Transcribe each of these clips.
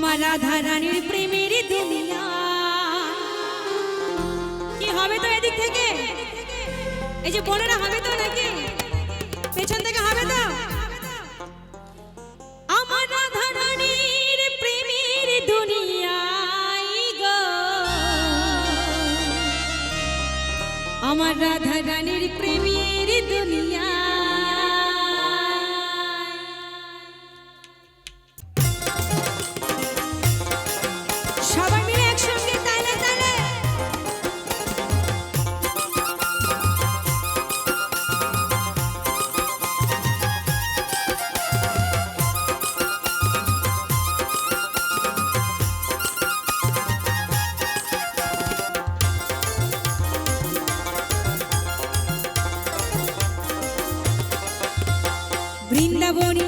আমার রাধা রানীর প্রেমের দুনিয়া কি হবে তো এদিক থেকে এই যে বোনেরা হবে তো নাকি পেছন থেকে হবে তো আমার রাধা রানীর প্রেমের দুনিয়ায় গো আমার রাধা রানীর প্রেমের দুনিয়া বৃন্দাবনী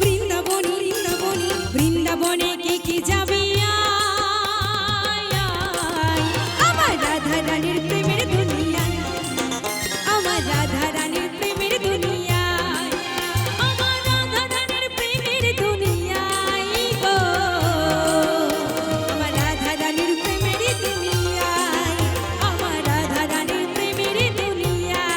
বৃন্দাবনী বৃন্দাবনী বৃন্দাবনে কে কে যাবে আমার রাধা রানীর প্রেমের দুনিয়ায় আমার রাধা রানীর প্রেমের দুনিয়ায় আমার রাধা রানীর প্রেমের দুনিয়ায় গো আমার রাধা রানীর প্রেমের দুনিয়ায় আমার রাধা রানীর প্রেমের দুনিয়ায়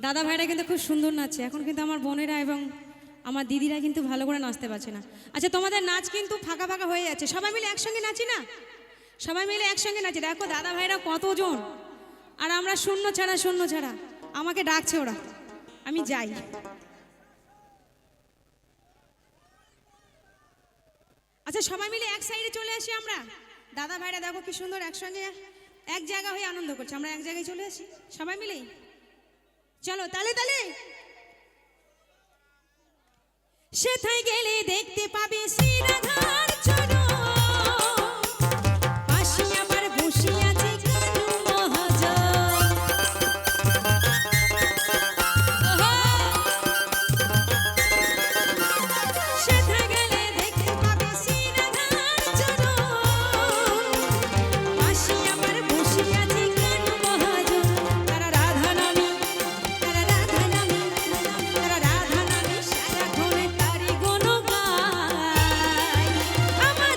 দাদা ভাইরা কিন্তু খুব সুন্দর নাচছে এখন কিন্তু আমার বোনেরা এবং আমার দিদিরা কিন্তু ভালো করে নাচতে পারছে না আচ্ছা তোমাদের নাচ কিন্তু ফাঁকা ফাঁকা হয়ে যাচ্ছে সবাই মিলে একসঙ্গে নাচি না সবাই মিলে একসঙ্গে নাচি দেখো দাদা ভাইরা কতজন আর আমরা শূন্য ছাড়া আমাকে ডাকছে ওরা আমি যাই আচ্ছা সবাই মিলে এক সাইডে চলে আসি আমরা দাদা ভাইরা দেখো কি সুন্দর একসঙ্গে এক জায়গা হয়ে আনন্দ করছে আমরা এক জায়গায় চলে আসি সবাই মিলেই চলো তালে তালে সেথায় গেলে দেখতে পাবে শ্রী রাধার চরণ পাশে আমার বসে আছে কানু মহাজন সেথায় গেলে দেখতে পাবে শ্রী রাধার চরণ পাশে আমার বসে আছে কানু মহাজন তারা রাধা নামী সারাক্ষণ তারি গুণ গায় আমার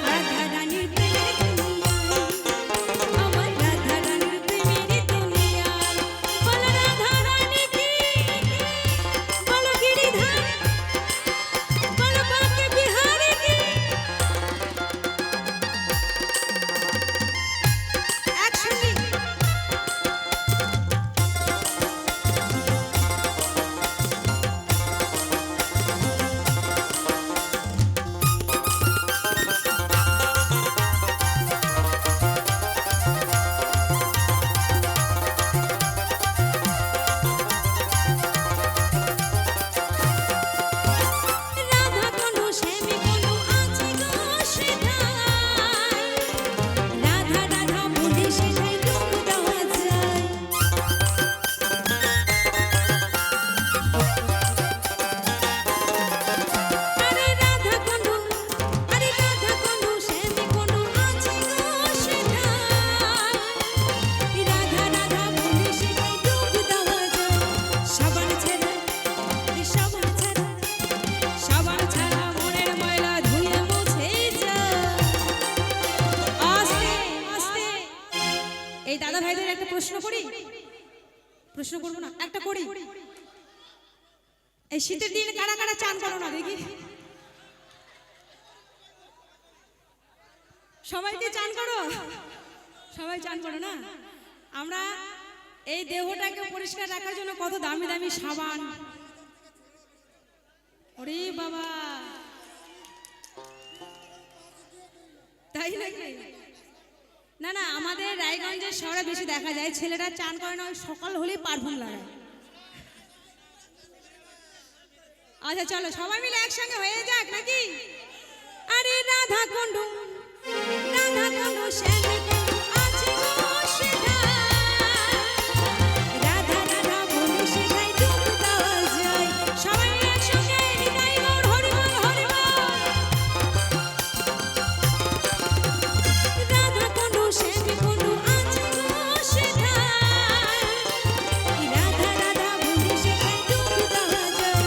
প্রশ্ন করবো না, একটা করি। এই শীতের দিন কারা কারা চান করো না দেখি? সবাইকে চান করো? সবাই চান করো না? আমরা এই দেহটাকে পরিষ্কার রাখার জন্য কত দামি দামি সাবান, ওরে বাবা, তাই নাকি? না না, আমাদের রায়গঞ্জের শহরে বেশি দেখা যায় ছেলেরা চান করে না, ওই সকাল হলেই পারফিউম লাগায়। আচ্ছা চলো সবাই মিলে একসঙ্গে হয়ে যাক নাকি? আরে রাধা কুণ্ড, রাধা কুণ্ড শ্যাম কুণ্ড আছে গো সেখানে, রাধা রাধা বলে সেখানে ডুব দেওয়া যায়। সবাই একসঙ্গে নিতাই গৌর হরি বল হরি বল। রাধা কুণ্ড শ্যাম কুণ্ড আছে গো সেখানে, রাধা রাধা বলে সেখানে ডুব দেওয়া যায়।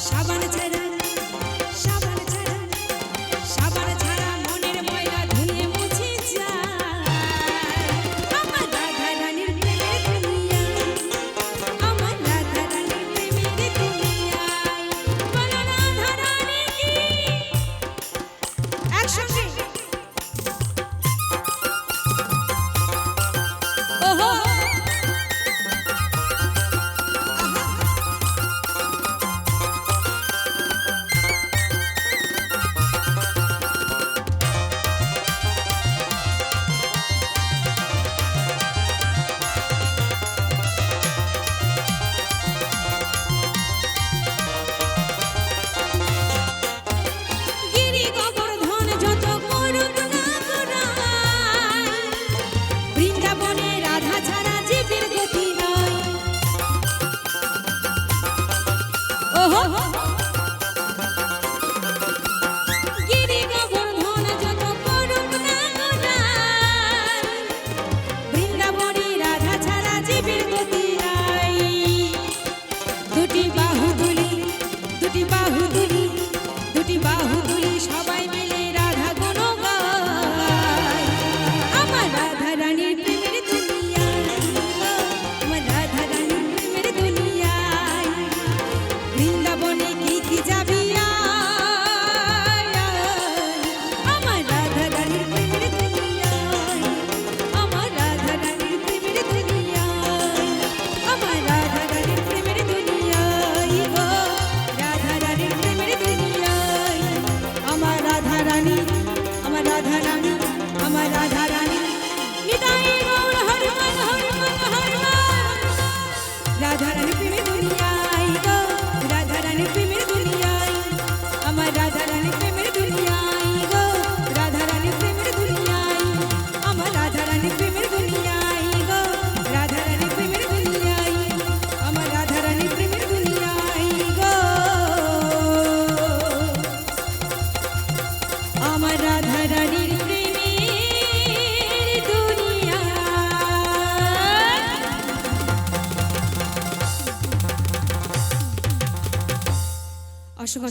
সাবান ছাড়া, সাবান ছাড়া, সাবান ছাড়া মনের ময়লা ধুয়ে মুছে যায়। আমার রাধা রানীর প্রেমের দুনিয়ায়, আমার রাধা রানীর প্রেমের দুনিয়ায়, বলো রাধা রানী কি? একসঙ্গে ওহো গিরি গোবর্ধন যত করুক না করায়, বৃন্দাবনে রাধা ছাড়া জীবের গতি নাই। ওহো গিরি গোবর্ধন যত করুক না করায়, বৃন্দাবনে রাধা ছাড়া জীবের গতি নাই। দুটি বাহু দুলি, দুটি বাহু দুলি, দুটি বাহু দুলি, সবাই মিলে রাধা গুণ গায়। আমার রাধা রানীর প্রেমের দুনিয়ায়, আমার রাধা রানীর প্রেমের দুনিয়ায়, বৃন্দাবনে কি কি যাবি আয়, আমার রাধা রানীর প্রেমের দুনিয়ায়, আমার রাধা রানীর প্রেমের দুনিয়ায়, আমার রাধা রানীর প্রেমের দুনিয়ায় গো, রাধা রানীর প্রেমের দুনিয়ায়। আমার রাধা রানী, আমার রাধা রানী, আমার রাধা রানী, নিতাই গৌর হরি বল হরি বল হরি বল। রাধা রানীর প্রেমের দুনিয়ায় গো, রাধা রানীর প্রেমের দুনিয়ায়, আমার রাধা রানীর প্রেমের দুনিয়ায় গো, রাধা রানীর প্রেমের দুনিয়ায়, আমার রাধা রানীর প্রেমের দুনিয়ায় গো, রাধা রানীর প্রেমের দুনিয়ায়, আমার রাধা রানীর প্রেমের দুনিয়ায় গো, আমার রাধা রানীর প্রেমের দুনিয়ায়। অসংখ্য